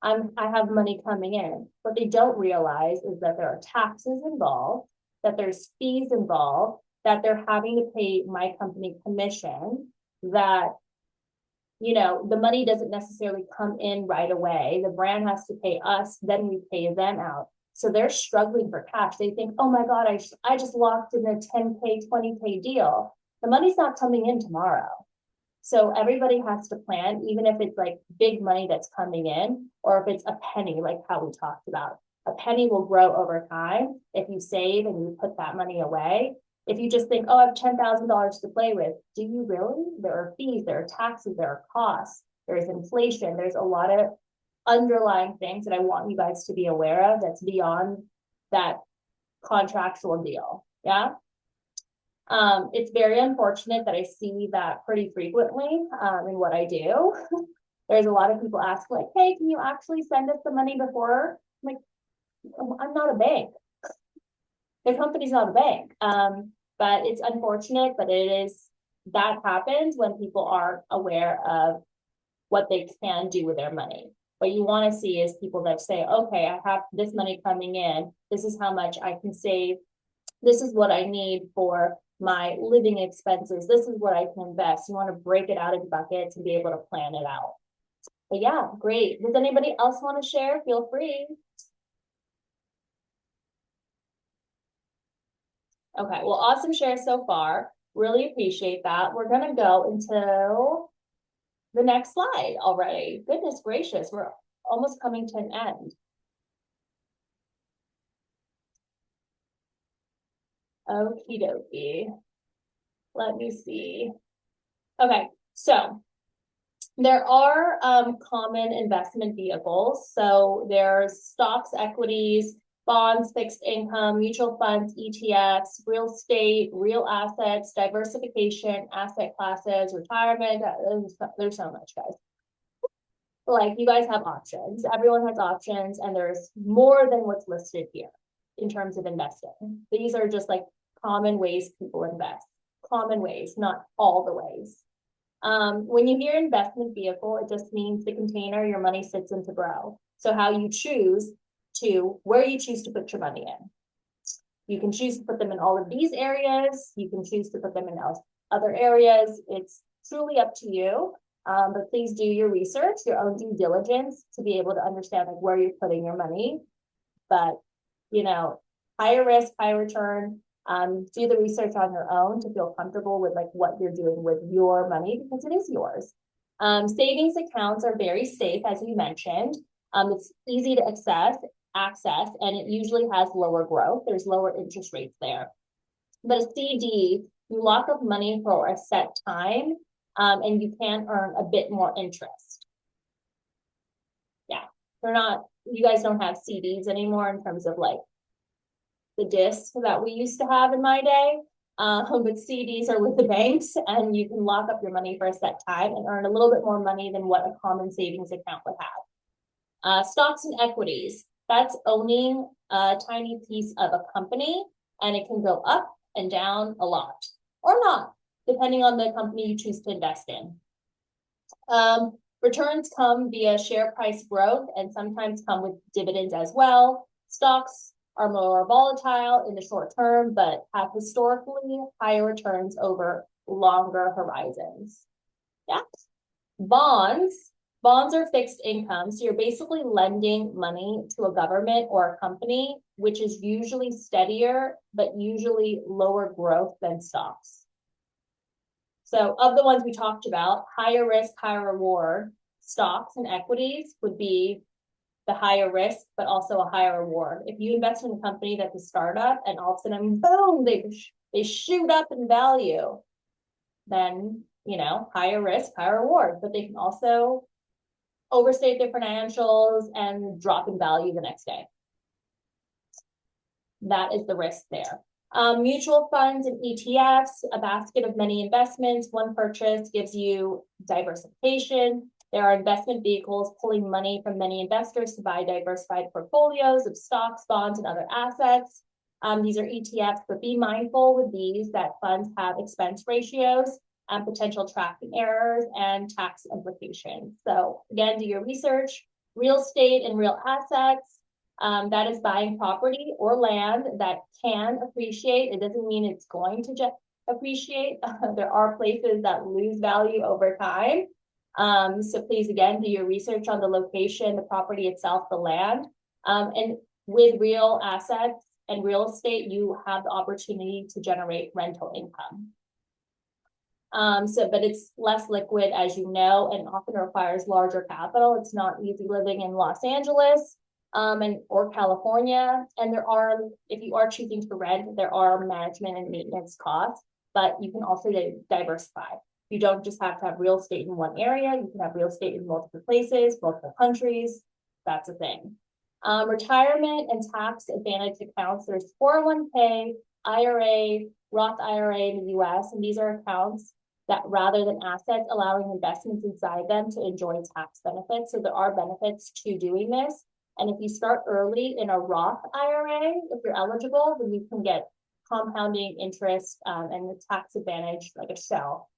I have money coming in. What they don't realize is that there are taxes involved, that there's fees involved, that they're having to pay my company commission, that the money doesn't necessarily come in right away. The brand has to pay us, then we pay them out. So they're struggling for cash. They think, oh my God, I just locked in a 10K, 20K deal. The money's not coming in tomorrow. So everybody has to plan, even if it's like big money that's coming in, or if it's a penny, like how we talked about. A penny will grow over time if you save and you put that money away. If you just think, oh, I have $10,000 to play with, do you really? There are fees, there are taxes, there are costs, there's inflation, there's a lot of underlying things that I want you guys to be aware of that's beyond that contractual deal. Yeah. It's very unfortunate that I see that pretty frequently in what I do. There's a lot of people ask like, hey, can you actually send us the money before? I'm like, I'm not a bank. The company's not a bank. But it's unfortunate, but that happens when people aren't aware of what they can do with their money. What you want to see is people that say, okay, I have this money coming in. This is how much I can save. This is what I need for my living expenses. This is what I can invest. You want to break it out into buckets and be able to plan it out. But yeah, great. Does anybody else want to share? Feel free. Okay, well, awesome share so far. Really appreciate that. We're going to go until the next slide already. Goodness gracious, we're almost coming to an end. Okie dokie. Let me see. Okay, so There are common investment vehicles. So there's stocks, equities, bonds, fixed income, mutual funds, ETFs, real estate, real assets, diversification, asset classes, retirement. There's so much, guys. Like, you guys have options. Everyone has options, and there's more than what's listed here in terms of investing. These are just like common ways people invest. Common ways, not all the ways. When you hear investment vehicle, it just means the container your money sits in to grow. So how you choose where you choose to put your money in. You can choose to put them in all of these areas. You can choose to put them in other areas. It's truly up to you. But please do your research, your own due diligence to be able to understand like where you're putting your money. But, you know, higher risk, high return. Do the research on your own to feel comfortable with like what you're doing with your money, because it is yours. Savings accounts are very safe, as you mentioned. It's easy to access, and it usually has lower growth. There's lower interest rates there. But a CD, you lock up money for a set time, and you can earn a bit more interest. Yeah, you guys don't have CDs anymore in terms of like the discs that we used to have in my day. But CDs are with the banks, and you can lock up your money for a set time and earn a little bit more money than what a common savings account would have. Stocks and equities, that's owning a tiny piece of a company, and it can go up and down a lot, or not, depending on the company you choose to invest in. Returns come via share price growth and sometimes come with dividends as well. Stocks are more volatile in the short term, but have historically higher returns over longer horizons. Yeah. Bonds are fixed income. So you're basically lending money to a government or a company, which is usually steadier, but usually lower growth than stocks. So of the ones we talked about, higher risk, higher reward, stocks and equities would be the higher risk, but also a higher reward. If you invest in a company that's a startup and all of a sudden, boom, they shoot up in value, then, you know, higher risk, higher reward, but they can also overstate their financials and drop in value the next day. That is the risk there. Mutual funds and ETFs, a basket of many investments. One purchase gives you diversification. There are investment vehicles pulling money from many investors to buy diversified portfolios of stocks, bonds, and other assets. These are ETFs, but be mindful with these that funds have expense ratios and potential tracking errors and tax implications. So again, do your research. Real estate and real assets, that is buying property or land that can appreciate. It doesn't mean it's going to appreciate. There are places that lose value over time. So please, again, do your research on the location, the property itself, the land. And with real assets and real estate, you have the opportunity to generate rental income. But it's less liquid, as you know, and often requires larger capital. It's not easy living in Los Angeles or California. And if you are choosing to rent, there are management and maintenance costs, but you can also diversify. You don't just have to have real estate in one area. You can have real estate in multiple places, multiple countries. That's a thing. Retirement and tax advantage accounts. There's 401k, IRA, Roth IRA in the US, and these are accounts that rather than assets, allowing investments inside them to enjoy tax benefits. So there are benefits to doing this. And if you start early in a Roth IRA, if you're eligible, then you can get compounding interest and the tax advantage, like a shell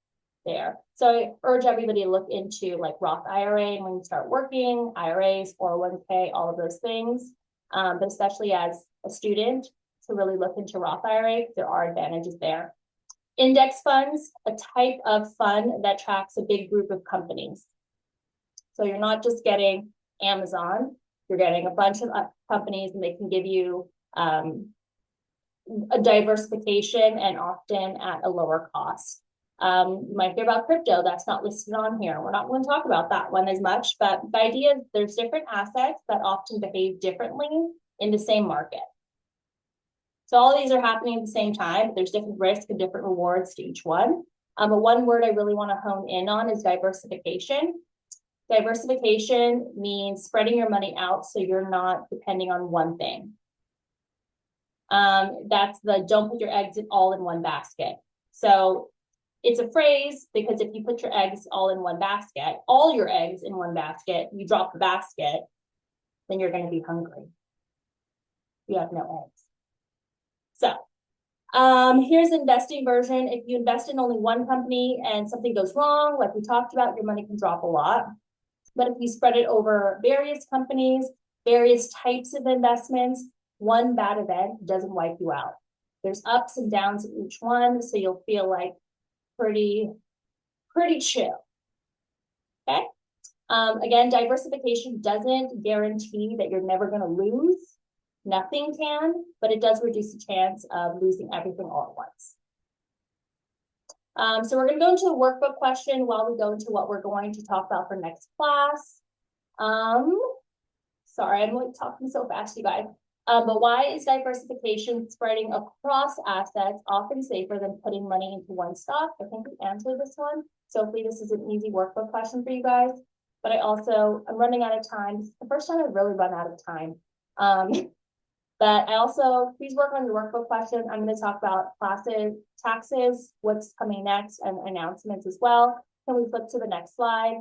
there. So I urge everybody to look into like Roth IRA when you start working, IRAs, 401k, all of those things. But especially as a student, to really look into Roth IRA, there are advantages there. Index funds, a type of fund that tracks a big group of companies. So you're not just getting Amazon, you're getting a bunch of companies, and they can give you a diversification and often at a lower cost. You might hear about crypto, that's not listed on here. We're not going to talk about that one as much, but the idea is there's different assets that often behave differently in the same market. So all of these are happening at the same time, but there's different risks and different rewards to each one. But one word I really want to hone in on is diversification. Diversification means spreading your money out so you're not depending on one thing. That's the don't put your eggs all in one basket. So it's a phrase because if you put your eggs all in one basket, all your eggs in one basket, you drop the basket, then you're going to be hungry. You have no eggs. So here's the investing version. If you invest in only one company and something goes wrong, like we talked about, your money can drop a lot. But if you spread it over various companies, various types of investments, one bad event doesn't wipe you out. There's ups and downs in each one, so you'll feel like pretty chill. Okay. Again, diversification doesn't guarantee that you're never going to lose. Nothing can, but it does reduce the chance of losing everything all at once. So we're going to go into a workbook question while we go into what we're going to talk about for next class. Sorry, I'm like talking so fast, you guys. But why is diversification spreading across assets often safer than putting money into one stock? I think we answered this one. So hopefully this is an easy workbook question for you guys. But I'm running out of time. This is the first time I've really run out of time. But I also, please work on your workbook question. I'm going to talk about classes, taxes, what's coming next, and announcements as well. Can we flip to the next slide?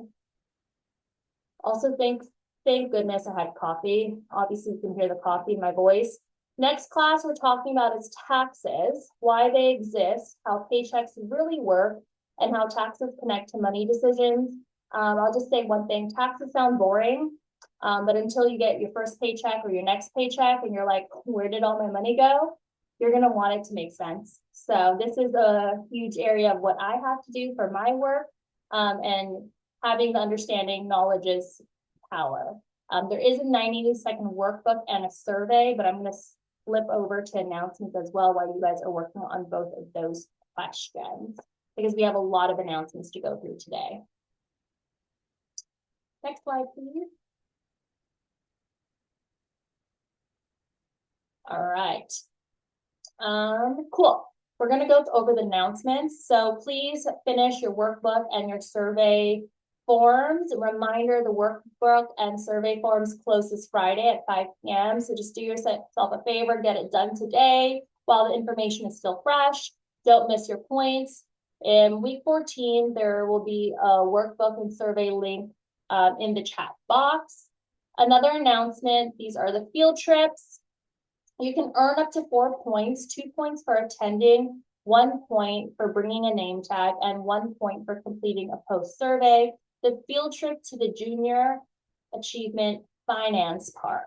Also, thank goodness I had coffee. Obviously, you can hear the coffee in my voice. Next class we're talking about is taxes, why they exist, how paychecks really work, and how taxes connect to money decisions. I'll just say one thing, taxes sound boring. But until you get your first paycheck or your next paycheck and you're like, where did all my money go? You're going to want it to make sense. So this is a huge area of what I have to do for my work. And having the understanding, knowledge is power. There is a 90-second workbook and a survey, but I'm going to flip over to announcements as well while you guys are working on both of those questions, because we have a lot of announcements to go through today. Next slide, please. All right. Cool. We're going to go over the announcements. So please finish your workbook and your survey forms. A reminder, the workbook and survey forms close this Friday at 5 p.m. So just do yourself a favor, get it done today while the information is still fresh. Don't miss your points. In week 14, there will be a workbook and survey link in the chat box. Another announcement, these are the field trips. You can earn up to 4 points, 2 points for attending, 1 point for bringing a name tag, and 1 point for completing a post survey. The field trip to the Junior Achievement Finance Park.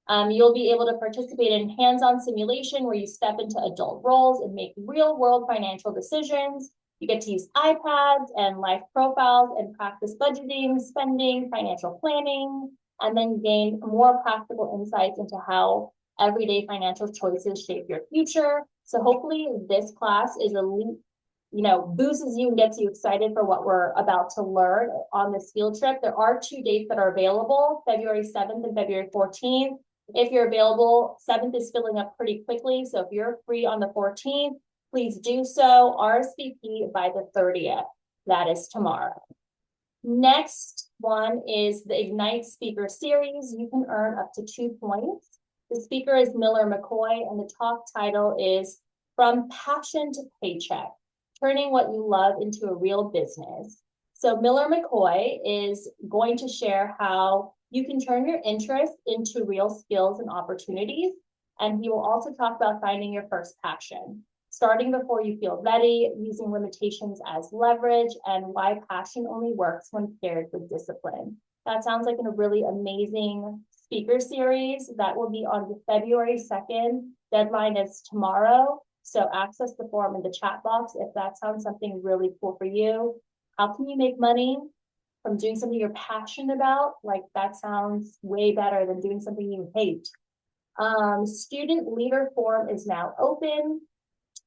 You'll be able to participate in hands-on simulation where you step into adult roles and make real-world financial decisions. You get to use iPads and life profiles and practice budgeting, spending, financial planning, and then gain more practical insights into how everyday financial choices shape your future. So hopefully this class is boosts you and gets you excited for what we're about to learn on this field trip. There are 2 dates that are available, February 7th and February 14th. If you're available, 7th is filling up pretty quickly. So if you're free on the 14th, please do so. RSVP by the 30th. That is tomorrow. Next one is the Ignite Speaker Series. You can earn up to 2 points. The speaker is Miller McCoy, and the talk title is From Passion to Paycheck, Turning What You Love into a Real Business. So Miller McCoy is going to share how you can turn your interest into real skills and opportunities. And he will also talk about finding your first passion, starting before you feel ready, using limitations as leverage, and why passion only works when paired with discipline. That sounds like a really amazing speaker series that will be on the February 2nd. Deadline is tomorrow. So access the form in the chat box if that sounds something really cool for you. How can you make money from doing something you're passionate about? Like, that sounds way better than doing something you hate. Student leader form is now open.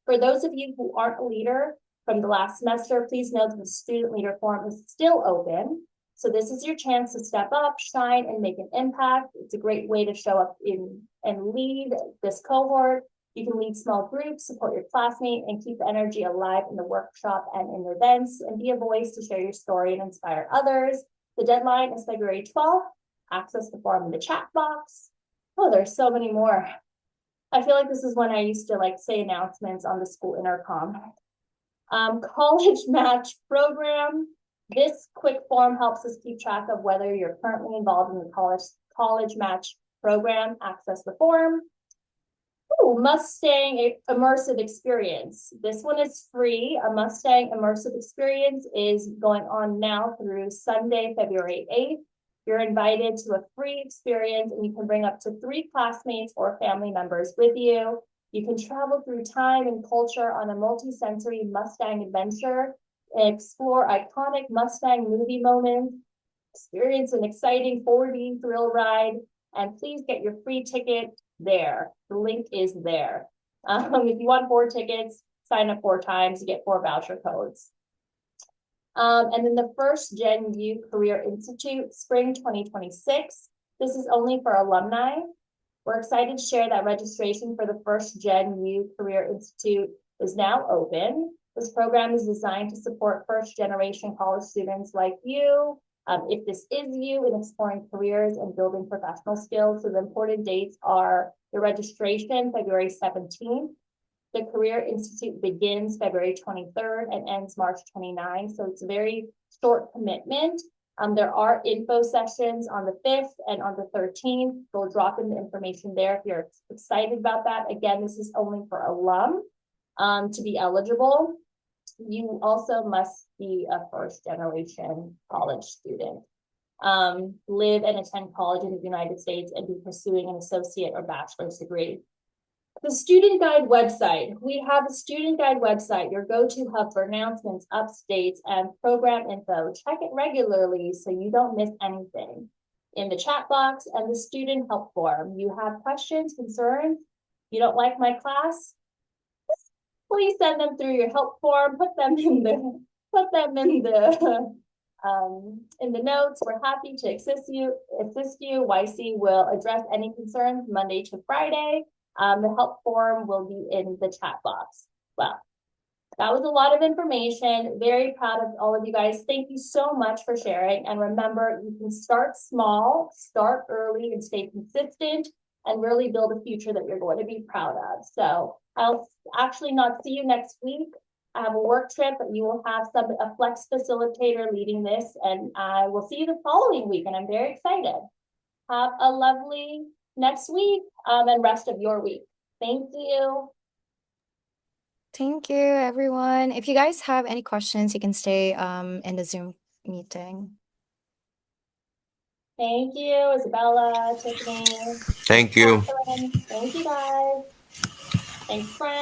For those of you who aren't a leader from the last semester, please note that the student leader form is still open. So this is your chance to step up, shine, and make an impact. It's a great way to show up and lead this cohort. You can lead small groups, support your classmate, and keep the energy alive in the workshop and in events, and be a voice to share your story and inspire others. The deadline is February 12th. Access the form in the chat box. Oh, there's so many more. I feel like this is when I used to like say announcements on the school intercom. College match program. This quick form helps us keep track of whether you're currently involved in the college match program. Access the form. Ooh, Mustang immersive experience. This one is free. A Mustang immersive experience is going on now through Sunday, February 8th. You're invited to a free experience, and you can bring up to 3 classmates or family members with you. You can travel through time and culture on a multi-sensory Mustang adventure, and explore iconic Mustang movie moments, experience an exciting 4D thrill ride, and please get your free ticket there. The link is there. If you want 4 tickets, sign up 4 times, you get 4 voucher codes. And then the First Gen U Career Institute, Spring 2026. This is only for alumni. We're excited to share that registration for the First Gen U Career Institute is now open. This program is designed to support first-generation college students like you. If this is you, in exploring careers and building professional skills. So the important dates are the registration, February 17th. The Career Institute begins February 23rd and ends March 29th. So it's a very short commitment. There are info sessions on the 5th and on the 13th. We'll drop in the information there if you're excited about that. Again, this is only for alum to be eligible. You also must be a first-generation college student, live and attend college in the United States, and be pursuing an associate or bachelor's degree. The student guide website. We have a student guide website, your go-to hub for announcements, updates, and program info. Check it regularly so you don't miss anything. In the chat box and the student help form, you have questions, concerns, you don't like my class, please send them through your help form. Put them in the notes. We're happy to assist you. YC will address any concerns Monday to Friday. The help form will be in the chat box. Well, that was a lot of information. Very proud of all of you guys. Thank you so much for sharing. And remember, you can start small, start early, and stay consistent, and really build a future that you're going to be proud of. So I'll actually not see you next week. I have a work trip, but you will have a flex facilitator leading this, and I will see you the following week, and I'm very excited. Have a lovely next week and rest of your week. Thank you. Thank you, everyone. If you guys have any questions, you can stay in the Zoom meeting. Thank you, Isabella, Tiffany. Thank you. Catherine. Thank you, guys. Thanks, friends.